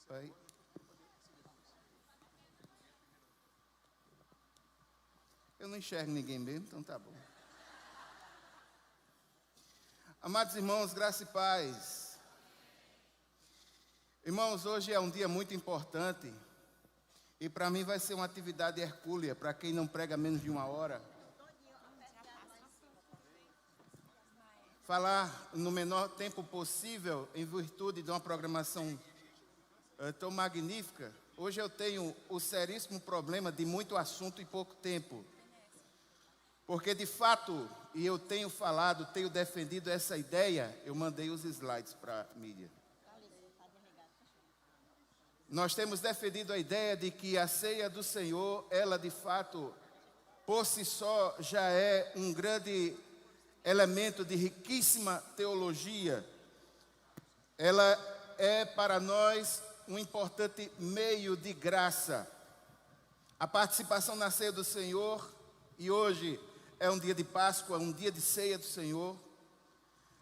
Vai. Eu não enxergo ninguém mesmo, então tá bom. Amados irmãos, graça e paz. Irmãos, hoje é um dia muito importante e para mim vai ser uma atividade hercúlea, para quem não prega menos de 1 hora. Falar no menor tempo possível, em virtude de uma programação tão magnífica. Hoje eu tenho o seríssimo problema de muito assunto e pouco tempo. Porque de fato, e eu tenho falado, tenho defendido essa ideia, eu mandei os slides para a mídia. Nós temos defendido a ideia de que a ceia do Senhor, ela de fato, por si só, já é um grande elemento de riquíssima teologia. Ela é para nós um importante meio de graça. A participação na ceia do Senhor, e hoje é um dia de Páscoa, um dia de ceia do Senhor,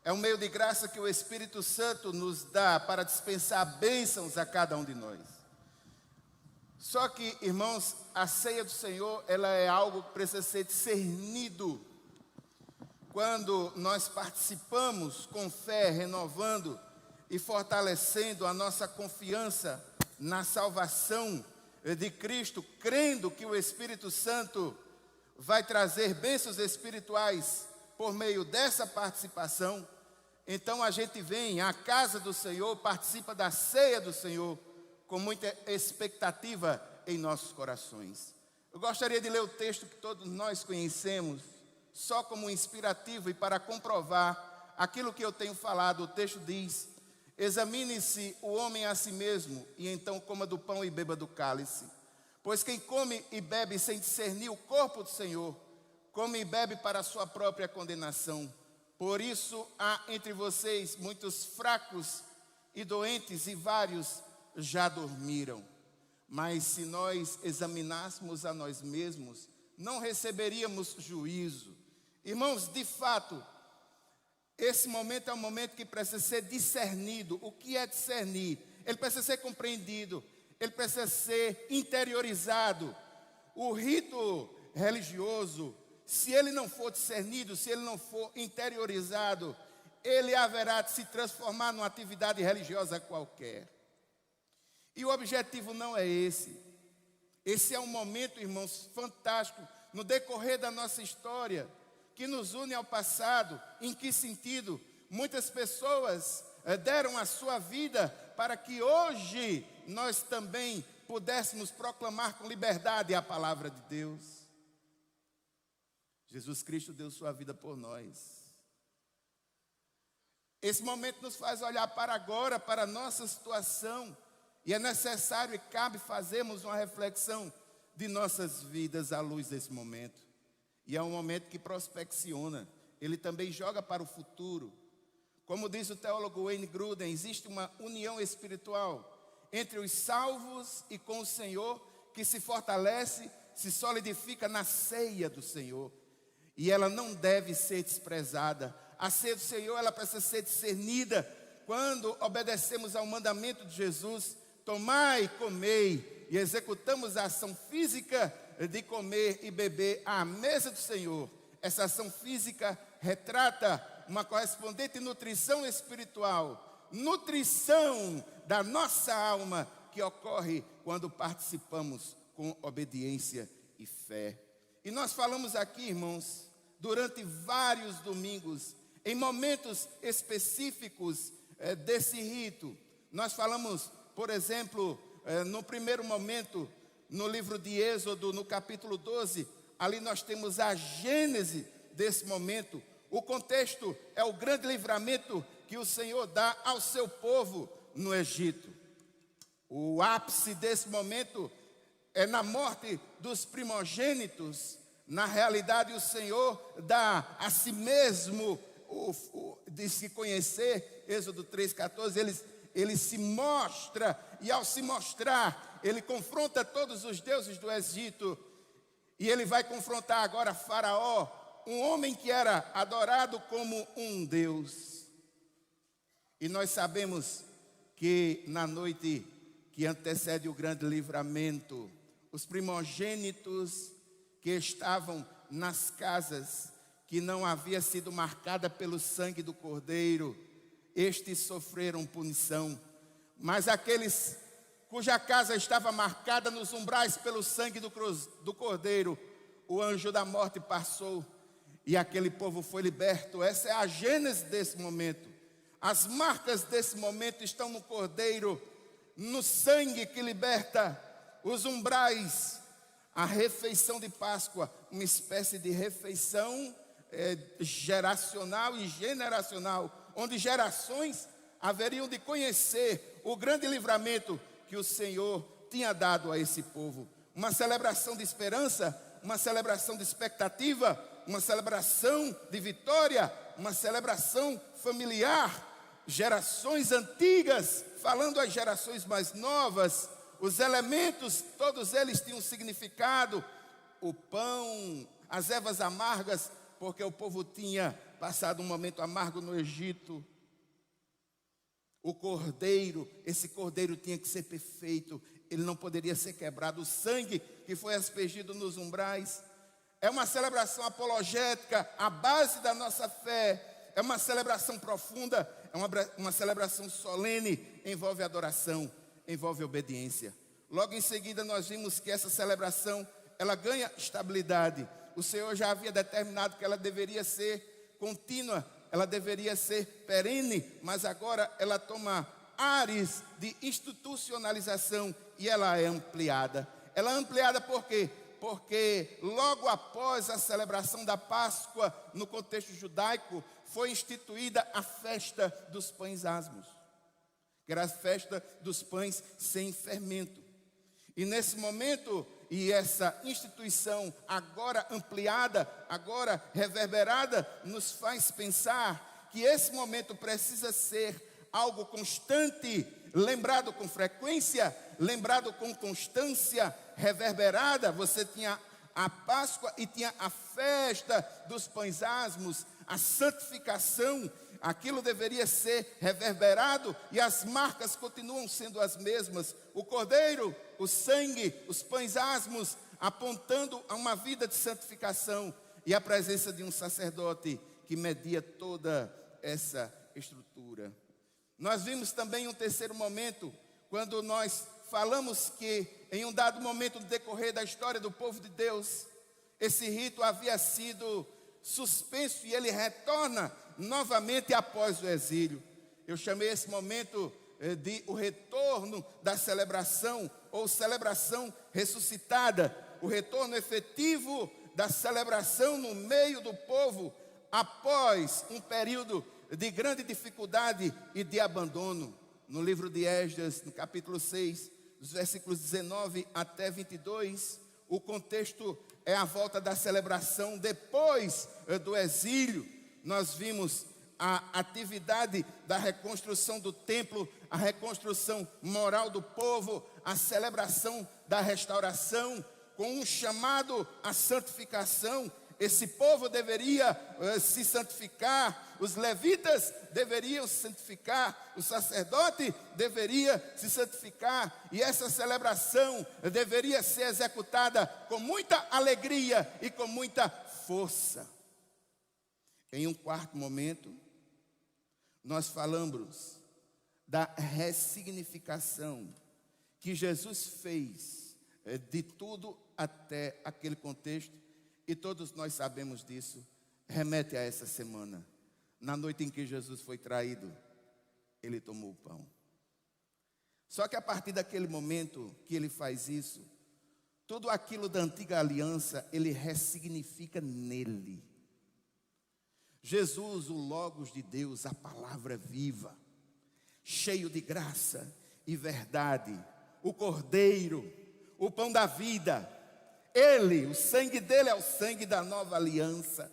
é um meio de graça que o Espírito Santo nos dá para dispensar bênçãos a cada um de nós. Só que, irmãos, a ceia do Senhor, ela é algo que precisa ser discernido. Quando nós participamos com fé, renovando e fortalecendo a nossa confiança na salvação de Cristo, crendo que o Espírito Santo vai trazer bênçãos espirituais por meio dessa participação, então a gente vem à casa do Senhor, participa da ceia do Senhor, com muita expectativa em nossos corações. Eu gostaria de ler o texto que todos nós conhecemos, só como inspirativo e para comprovar aquilo que eu tenho falado. O texto diz: examine-se o homem a si mesmo, e então coma do pão e beba do cálice. Pois quem come e bebe sem discernir o corpo do Senhor, come e bebe para a sua própria condenação. Por isso há entre vocês muitos fracos e doentes, e vários já dormiram. Mas se nós examinássemos a nós mesmos, não receberíamos juízo. Irmãos, de fato, esse momento é um momento que precisa ser discernido. O que é discernir? Ele precisa ser compreendido, ele precisa ser interiorizado. O rito religioso, se ele não for discernido, se ele não for interiorizado, ele haverá de se transformar numa atividade religiosa qualquer. E o objetivo não é esse. Esse é um momento, irmãos, fantástico, no decorrer da nossa história, que nos une ao passado. Em que sentido? Muitas pessoas deram a sua vida para que hoje nós também pudéssemos proclamar com liberdade a palavra de Deus. Jesus Cristo deu sua vida por nós. Esse momento nos faz olhar para agora, para a nossa situação, e é necessário e cabe fazermos uma reflexão de nossas vidas à luz desse momento. E é um momento que prospecciona, ele também joga para o futuro. Como diz o teólogo Wayne Grudem, existe uma união espiritual entre os salvos e com o Senhor, que se fortalece, se solidifica na ceia do Senhor. E ela não deve ser desprezada. A ceia do Senhor, ela precisa ser discernida quando obedecemos ao mandamento de Jesus: tomai e comei, e executamos a ação física de comer e beber à mesa do Senhor. Essa ação física retrata uma correspondente nutrição espiritual, nutrição da nossa alma, que ocorre quando participamos com obediência e fé. E nós falamos aqui, irmãos, durante vários domingos, em momentos específicos desse rito. Nós falamos, por exemplo, no primeiro momento, no livro de Êxodo, no capítulo 12, ali nós temos a gênese desse momento. O contexto é o grande livramento que o Senhor dá ao seu povo no Egito. O ápice desse momento é na morte dos primogênitos. Na realidade, o Senhor dá a si mesmo, de se conhecer, Êxodo 3,14, ele se mostra, e ao se mostrar, ele confronta todos os deuses do Egito, e ele vai confrontar agora Faraó, um homem que era adorado como um Deus. E nós sabemos que na noite que antecede o grande livramento. Os primogênitos que estavam nas casas que não havia sido marcada pelo sangue do Cordeiro, estes sofreram punição. Mas aqueles cuja casa estava marcada nos umbrais pelo sangue do Cordeiro, o anjo da morte passou e aquele povo foi liberto. Essa é a gênese desse momento. As marcas desse momento estão no Cordeiro, no sangue que liberta os umbrais. A refeição de Páscoa, uma espécie de refeição geracional e generacional, onde gerações haveriam de conhecer o grande livramento que o Senhor tinha dado a esse povo. Uma celebração de esperança, uma celebração de expectativa, uma celebração de vitória, uma celebração familiar. Gerações antigas falando às gerações mais novas, os elementos, todos eles tinham significado. O pão, as ervas amargas, porque o povo tinha passado um momento amargo no Egito. O cordeiro, esse cordeiro tinha que ser perfeito, ele não poderia ser quebrado. O sangue que foi aspergido nos umbrais é uma celebração apologética, a base da nossa fé. É uma celebração profunda, é uma celebração solene, envolve adoração, envolve obediência. Logo em seguida nós vimos que essa celebração, ela ganha estabilidade. O Senhor já havia determinado que ela deveria ser contínua, ela deveria ser perene, mas agora ela toma ares de institucionalização e ela é ampliada. Ela é ampliada por quê? Porque logo após a celebração da Páscoa, no contexto judaico, foi instituída a festa dos pães asmos, que era a festa dos pães sem fermento. E nesse momento, e essa instituição agora ampliada, agora reverberada, nos faz pensar que esse momento precisa ser algo constante, lembrado com frequência, lembrado com constância, reverberada. Você tinha a Páscoa e tinha a festa dos pães asmos, a santificação. Aquilo deveria ser reverberado e as marcas continuam sendo as mesmas. O cordeiro, o sangue, os pães asmos, apontando a uma vida de santificação e a presença de um sacerdote que media toda essa estrutura. Nós vimos também um terceiro momento, quando nós falamos que em um dado momento do decorrer da história do povo de Deus, esse rito havia sido suspenso e ele retorna novamente após o exílio. Eu chamei esse momento de o retorno da celebração, ou celebração ressuscitada, o retorno efetivo da celebração no meio do povo, após um período de grande dificuldade e de abandono. No livro de Esdras, no capítulo 6, dos versículos 19 até 22, o contexto é a volta da celebração depois do exílio. Nós vimos a atividade da reconstrução do templo, a reconstrução moral do povo, a celebração da restauração, com um chamado à santificação. Esse povo deveria se santificar, os levitas deveriam se santificar, o sacerdote deveria se santificar, e essa celebração deveria ser executada com muita alegria e com muita força. Em um quarto momento, nós falamos da ressignificação que Jesus fez de tudo até aquele contexto, e todos nós sabemos disso. Remete a essa semana, na noite em que Jesus foi traído, ele tomou o pão. Só que a partir daquele momento que ele faz isso, tudo aquilo da antiga aliança, ele ressignifica nele. Jesus, o Logos de Deus, a palavra viva, cheio de graça e verdade, o Cordeiro, o pão da vida, ele, o sangue dele é o sangue da nova aliança.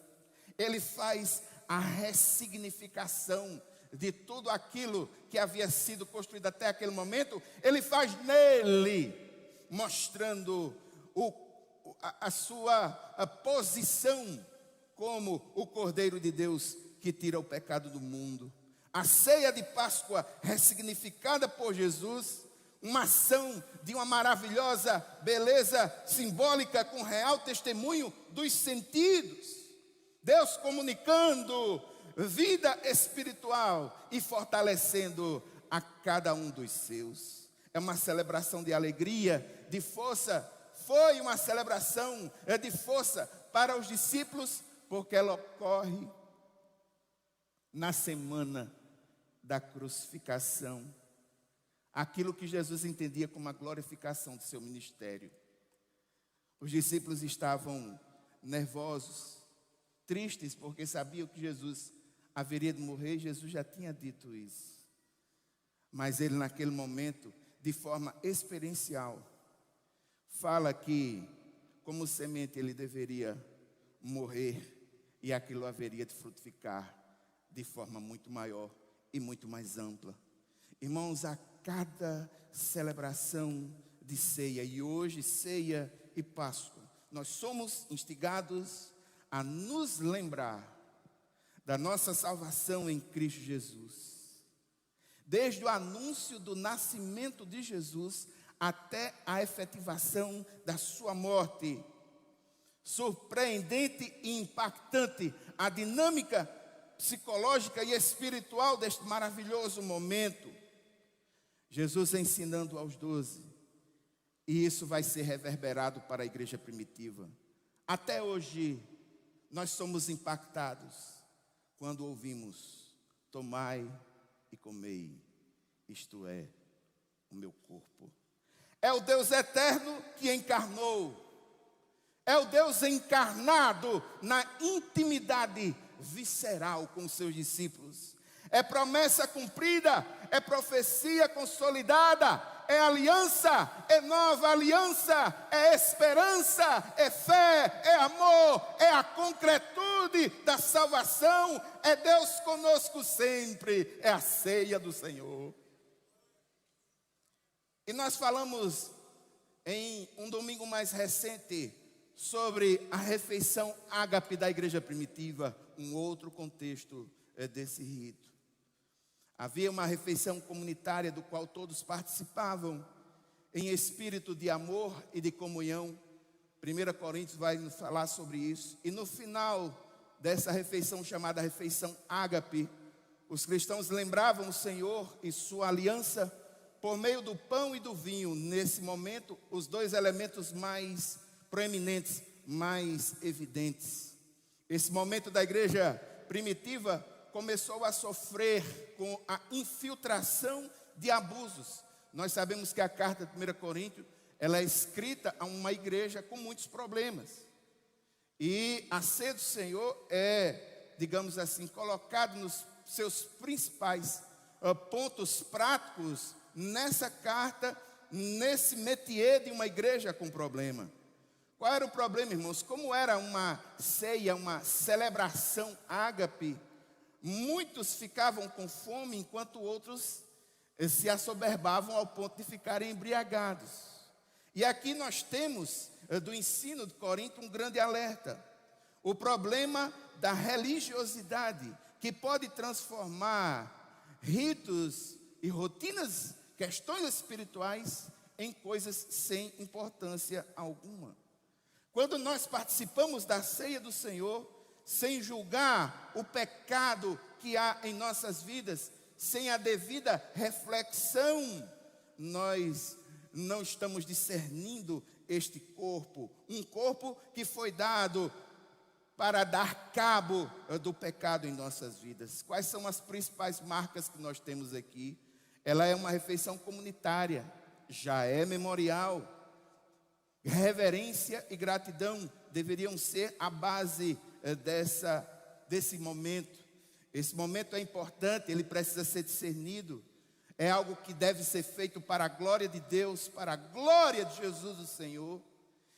Ele faz a ressignificação de tudo aquilo que havia sido construído até aquele momento. Ele faz nele, mostrando a sua posição como o Cordeiro de Deus que tira o pecado do mundo. A ceia de Páscoa ressignificada por Jesus, uma ação de uma maravilhosa beleza simbólica com real testemunho dos sentidos. Deus comunicando vida espiritual e fortalecendo a cada um dos seus. É uma celebração de alegria, de força. Foi uma celebração de força para os discípulos, porque ela ocorre na semana da crucificação. Aquilo que Jesus entendia como a glorificação do seu ministério. Os discípulos estavam nervosos, tristes, porque sabiam que Jesus haveria de morrer. Jesus já tinha dito isso. Mas ele, naquele momento, de forma experiencial, fala que, como semente, ele deveria morrer e aquilo haveria de frutificar de forma muito maior e muito mais ampla. Irmãos, a cada celebração de ceia, e hoje ceia e Páscoa, nós somos instigados a nos lembrar da nossa salvação em Cristo Jesus. Desde o anúncio do nascimento de Jesus até a efetivação da sua morte. Surpreendente e impactante a dinâmica psicológica e espiritual deste maravilhoso momento. Jesus ensinando aos 12, e isso vai ser reverberado para a igreja primitiva. Até hoje, nós somos impactados quando ouvimos: tomai e comei, isto é, o meu corpo. É o Deus eterno que encarnou, é o Deus encarnado na intimidade visceral com os seus discípulos. É promessa cumprida, é profecia consolidada, é aliança, é nova aliança, é esperança, é fé, é amor, é a concretude da salvação, é Deus conosco sempre, é a ceia do Senhor. E nós falamos em um domingo mais recente sobre a refeição ágape da igreja primitiva, um outro contexto desse rito. Havia uma refeição comunitária do qual todos participavam em espírito de amor e de comunhão. 1 Coríntios vai nos falar sobre isso. E no final dessa refeição chamada refeição ágape, os cristãos lembravam o Senhor e sua aliança por meio do pão e do vinho. Nesse momento, os dois elementos mais proeminentes, mais evidentes. Esse momento da igreja primitiva começou a sofrer com a infiltração de abusos. Nós sabemos que a carta de 1 Coríntios, ela é escrita a uma igreja com muitos problemas. E a ceia do Senhor é, digamos assim, colocado nos seus principais pontos práticos nessa carta, nesse métier de uma igreja com problema. Qual era o problema, irmãos? Como era uma ceia, uma celebração ágape, muitos ficavam com fome, enquanto outros se assoberbavam ao ponto de ficarem embriagados. E aqui nós temos, do ensino de Corinto, um grande alerta. O problema da religiosidade, que pode transformar ritos e rotinas, questões espirituais, em coisas sem importância alguma. Quando nós participamos da ceia do Senhor, sem julgar o pecado que há em nossas vidas, sem a devida reflexão, nós não estamos discernindo este corpo, um corpo que foi dado para dar cabo do pecado em nossas vidas. Quais são as principais marcas que nós temos aqui? Ela é uma refeição comunitária, já é memorial. Reverência e gratidão deveriam ser a base desse momento. Esse momento é importante, ele precisa ser discernido. É algo que deve ser feito para a glória de Deus, para a glória de Jesus o Senhor,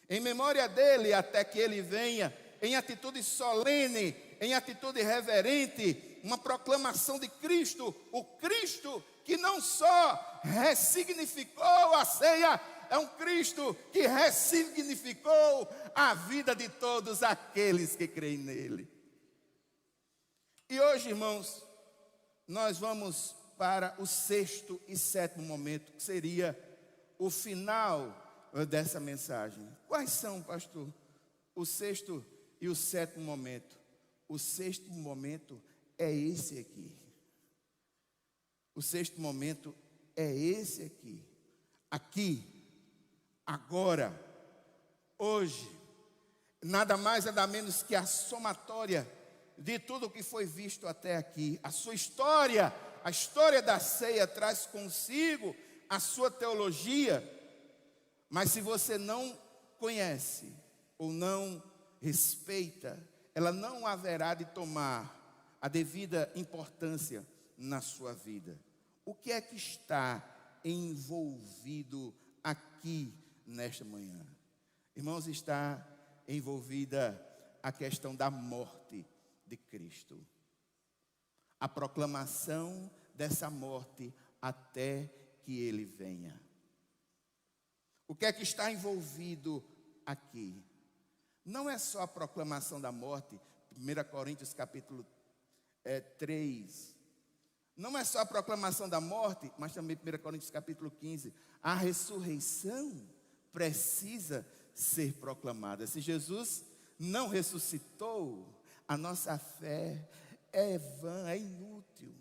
em memória dele até que ele venha, em atitude solene, em atitude reverente, uma proclamação de Cristo, o Cristo que não só ressignificou a ceia, é um Cristo que ressignificou a vida de todos aqueles que creem nele. E hoje, irmãos, nós vamos para o sexto e sétimo momento, que seria o final dessa mensagem. Quais são, pastor, o sexto e o sétimo momento? O sexto momento é esse aqui. O sexto momento é esse aqui. Aqui, agora, hoje, nada mais nada menos que a somatória de tudo o que foi visto até aqui. A sua história, a história da ceia traz consigo a sua teologia, mas se você não conhece ou não respeita, ela não haverá de tomar a devida importância na sua vida. O que é que está envolvido aqui nesta manhã? Irmãos, está envolvida a questão da morte de Cristo. A proclamação dessa morte até que Ele venha. O que é que está envolvido aqui? Não é só a proclamação da morte, 1 Coríntios capítulo 3. Não é só a proclamação da morte, mas também 1 Coríntios capítulo 15. A ressurreição precisa ser proclamada. Se Jesus não ressuscitou, a nossa fé é vã, é inútil.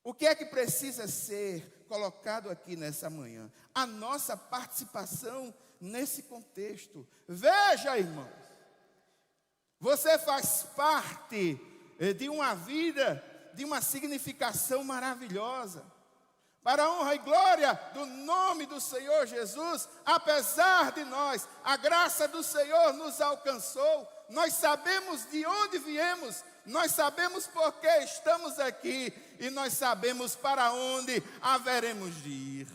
O que é que precisa ser colocado aqui nessa manhã? A nossa participação nesse contexto. Veja, irmãos, você faz parte de uma vida, de uma significação maravilhosa. Para a honra e glória do nome do Senhor Jesus, apesar de nós, a graça do Senhor nos alcançou. Nós sabemos de onde viemos, nós sabemos por que estamos aqui e nós sabemos para onde haveremos de ir.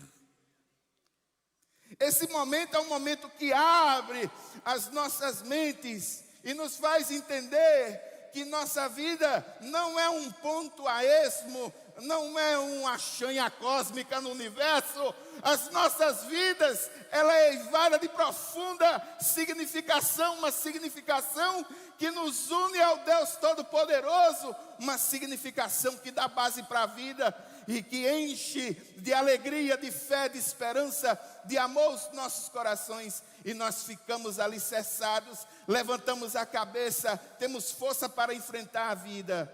Esse momento é um momento que abre as nossas mentes e nos faz entender que nossa vida não é um ponto a esmo, não é uma chanha cósmica no universo. As nossas vidas, ela é eivada de profunda significação, uma significação que nos une ao Deus Todo-Poderoso, uma significação que dá base para a vida e que enche de alegria, de fé, de esperança, de amor os nossos corações, e nós ficamos alicerçados, levantamos a cabeça, temos força para enfrentar a vida.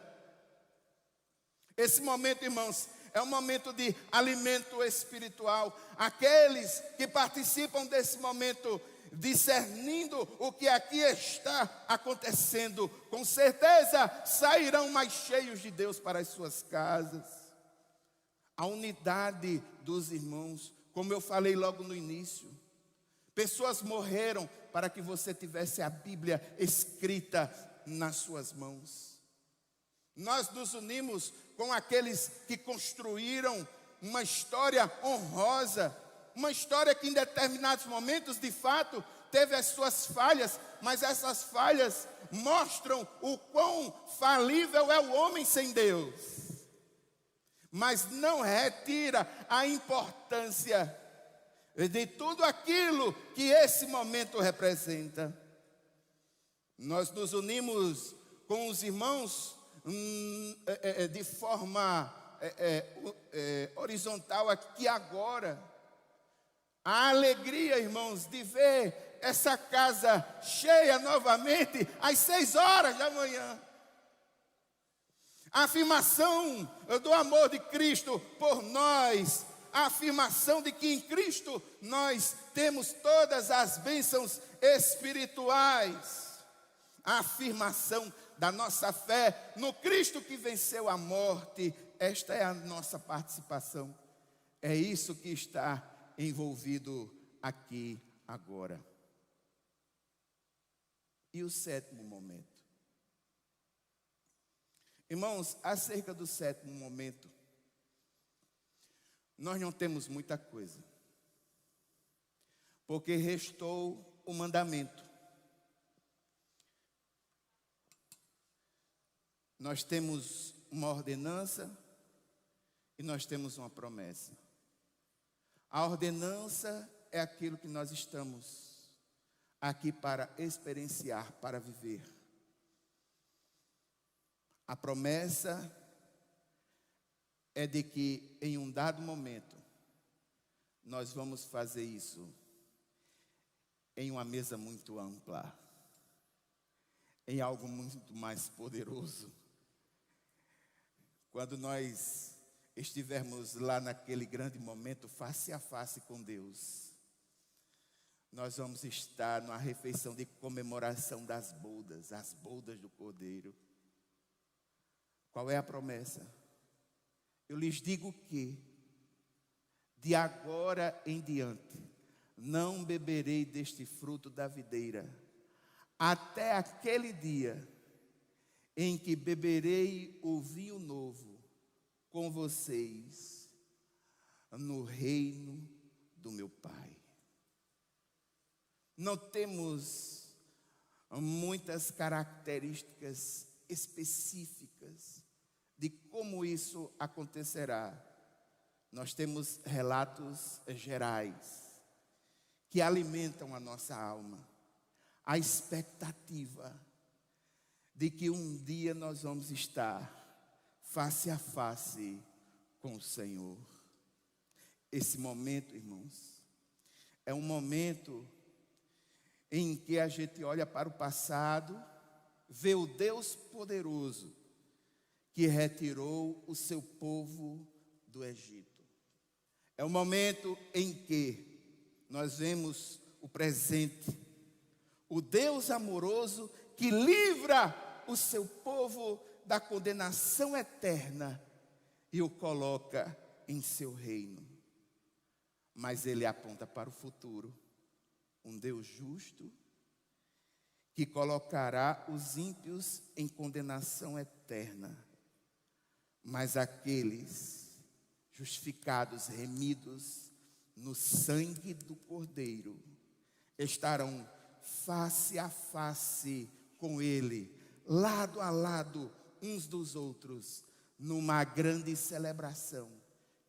Esse momento, irmãos, é um momento de alimento espiritual. Aqueles que participam desse momento, discernindo o que aqui está acontecendo, com certeza sairão mais cheios de Deus para as suas casas. A unidade dos irmãos, como eu falei logo no início, pessoas morreram para que você tivesse a Bíblia escrita nas suas mãos. Nós nos unimos com aqueles que construíram uma história honrosa, uma história que em determinados momentos, de fato, teve as suas falhas, mas essas falhas mostram o quão falível é o homem sem Deus. Mas não retira a importância de tudo aquilo que esse momento representa. Nós nos unimos com os irmãos de forma horizontal aqui agora. A alegria, irmãos, de ver essa casa cheia novamente às 6 horas da manhã. A afirmação do amor de Cristo por nós, a afirmação de que em Cristo nós temos todas as bênçãos espirituais, a afirmação da nossa fé no Cristo que venceu a morte. Esta é a nossa participação. É isso que está envolvido aqui agora. E o sétimo momento? Irmãos, acerca do sétimo momento, nós não temos muita coisa, porque restou o mandamento. Nós temos uma ordenança e nós temos uma promessa. A ordenança é aquilo que nós estamos aqui para experienciar, para viver. A promessa é de que em um dado momento nós vamos fazer isso em uma mesa muito ampla, em algo muito mais poderoso. Quando nós estivermos lá naquele grande momento, face a face com Deus, nós vamos estar numa refeição de comemoração das bodas, as bodas do Cordeiro. Qual é a promessa? Eu lhes digo que, de agora em diante, não beberei deste fruto da videira, até aquele dia em que beberei o vinho novo com vocês no reino do meu Pai. Não temos muitas características específicas de como isso acontecerá. Nós temos relatos gerais que alimentam a nossa alma, a expectativa de que um dia nós vamos estar face a face com o Senhor. Esse momento, irmãos, é um momento em que a gente olha para o passado, vê o Deus poderoso que retirou o seu povo do Egito. É um momento em que nós vemos o presente, o Deus amoroso que livra o seu povo da condenação eterna e o coloca em seu reino. Mas ele aponta para o futuro, um Deus justo que colocará os ímpios em condenação eterna, mas aqueles justificados, remidos no sangue do Cordeiro, estarão face a face com ele, lado a lado uns dos outros, numa grande celebração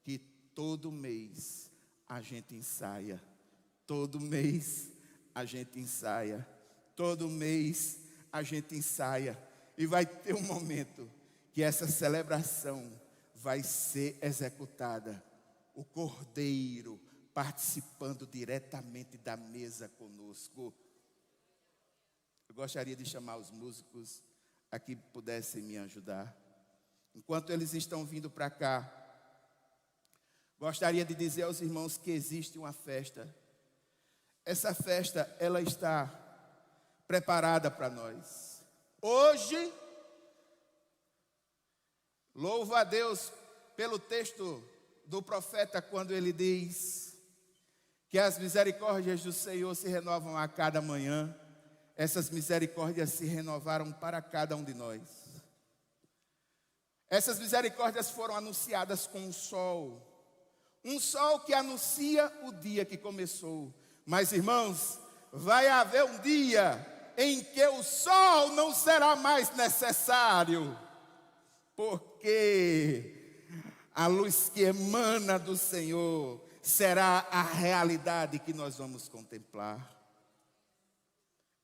que todo mês a gente ensaia. Todo mês a gente ensaia. Todo mês a gente ensaia. E vai ter um momento que essa celebração vai ser executada. O Cordeiro participando diretamente da mesa conosco. Eu gostaria de chamar os músicos aqui que pudessem me ajudar. Enquanto eles estão vindo para cá, gostaria de dizer aos irmãos que existe uma festa. Essa festa, ela está preparada para nós. Hoje, louvo a Deus pelo texto do profeta quando ele diz que as misericórdias do Senhor se renovam a cada manhã. Essas misericórdias se renovaram para cada um de nós. Essas misericórdias foram anunciadas com um sol que anuncia o dia que começou. Mas, irmãos, vai haver um dia em que o sol não será mais necessário, porque a luz que emana do Senhor será a realidade que nós vamos contemplar.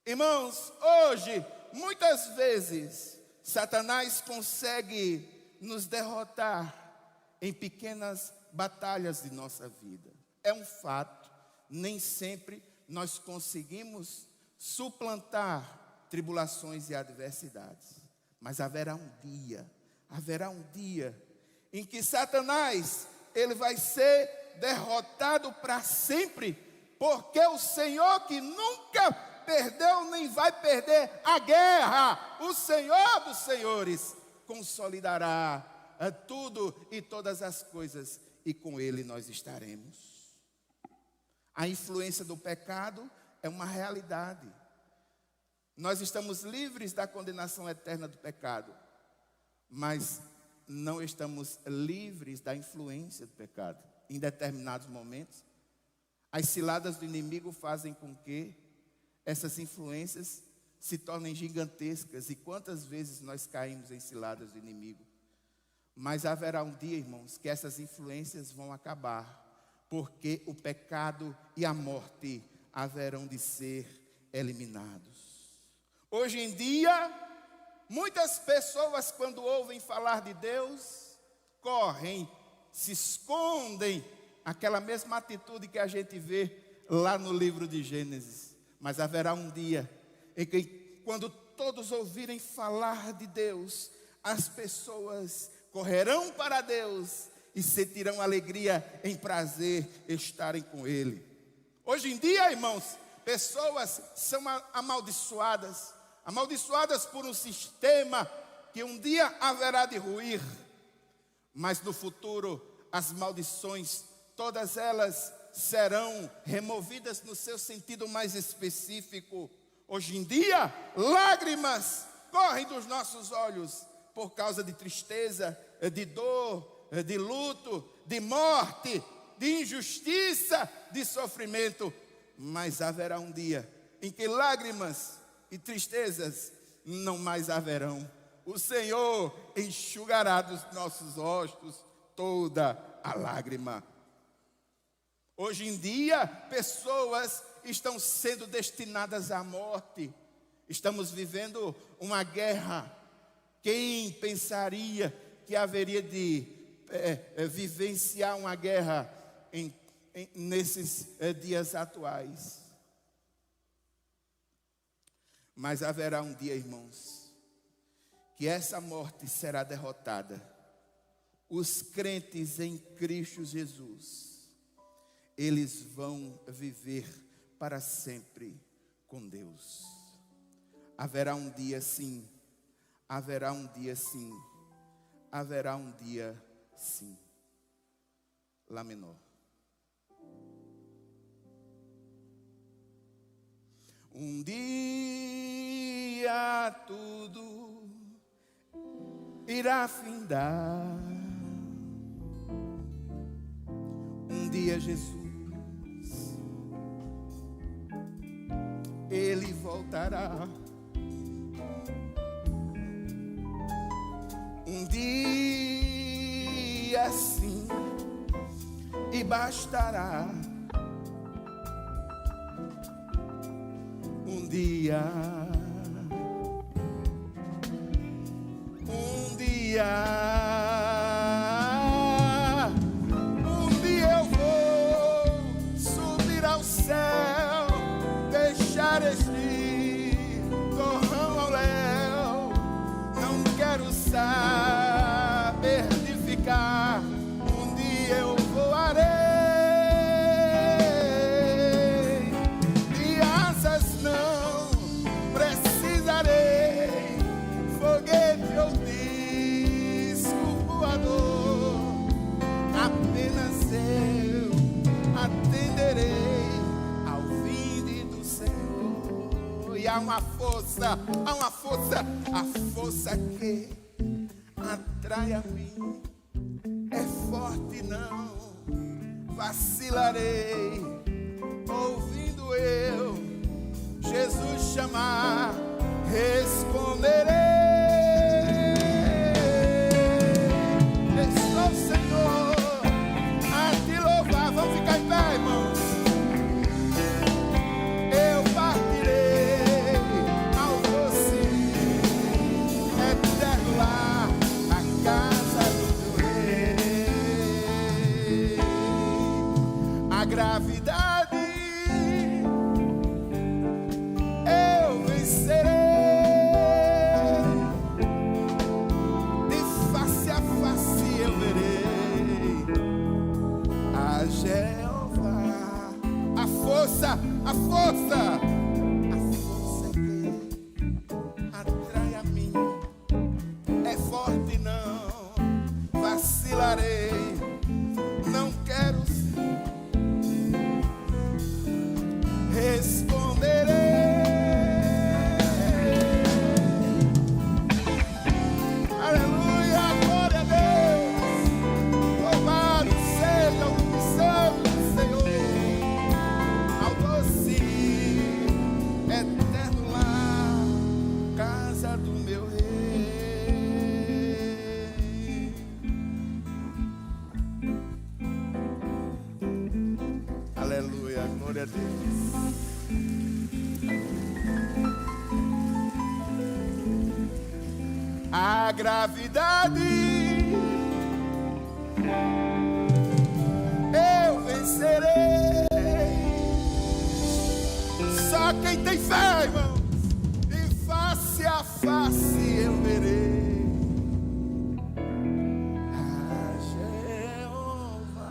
Irmãos, hoje, muitas vezes, Satanás consegue nos derrotar em pequenas batalhas de nossa vida. É um fato, nem sempre nós conseguimos suplantar tribulações e adversidades. Mas haverá um dia em que Satanás, ele vai ser derrotado para sempre, porque o Senhor que nunca perdeu nem vai perder a guerra, o Senhor dos senhores consolidará tudo e todas as coisas, e com ele nós estaremos. A influência do pecado é uma realidade. Nós estamos livres da condenação eterna do pecado, mas não estamos livres da influência do pecado. Em determinados momentos, as ciladas do inimigo fazem com que essas influências se tornem gigantescas. E quantas vezes nós caímos em ciladas do inimigo? Mas haverá um dia, irmãos, que essas influências vão acabar, porque o pecado e a morte haverão de ser eliminados. Hoje em dia, muitas pessoas, quando ouvem falar de Deus, correm, se escondem aquela mesma atitude que a gente vê lá no livro de Gênesis. Mas haverá um dia em que, quando todos ouvirem falar de Deus, as pessoas correrão para Deus e sentirão alegria em prazer estarem com Ele. Hoje em dia, irmãos, pessoas são amaldiçoadas por um sistema que um dia haverá de ruir. Mas no futuro, as maldições, todas elas serão removidas no seu sentido mais específico. Hoje em dia, lágrimas correm dos nossos olhos por causa de tristeza, de dor, de luto, de morte, de injustiça, de sofrimento. Mas haverá um dia em que lágrimas e tristezas não mais haverão. O Senhor enxugará dos nossos rostos toda a lágrima. Hoje em dia, pessoas estão sendo destinadas à morte. Estamos vivendo uma guerra. Quem pensaria que haveria de vivenciar uma guerra nesses dias atuais? Mas haverá um dia, irmãos, que essa morte será derrotada. Os crentes em Cristo Jesus, eles vão viver para sempre com Deus. Haverá um dia sim, haverá um dia sim, haverá um dia sim. Lá menor. Um dia tudo irá findar. Um dia Jesus, Ele voltará. Um dia sim, e bastará. Um dia eu vou subir ao céu, deixar este torrão ao léu. Não quero saber de ficar. Um dia eu voarei, de asas não precisarei, foguete ou disco voador. Apenas eu atenderei ao vinde do Senhor. E há uma força, a força que atrai a mim. É forte, não vacilarei. Ouvindo eu Jesus chamar, responderei. Estou, Senhor, a te louvar. Vamos ficar em pé, irmãos. Eu partirei ao doce eterno lar, a casa do meu rei. A gravidade eu vencerei, de face a face eu verei a Jeová. A força que atrai a mim é forte, não vacilarei. Não quero responderei. Aleluia, glória a Deus. Louvado seja o nome santo do Senhor. Ao doce eterno lar, casa do meu rei. Aleluia, glória a Deus. A gravidade eu quem tem fé, irmãos. E face a face eu verei a Jeová.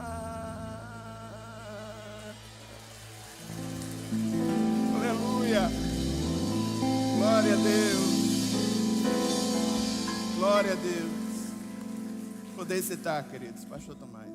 Aleluia. Glória a Deus. Glória a Deus. Poder sentar, queridos. Pastor Tomás.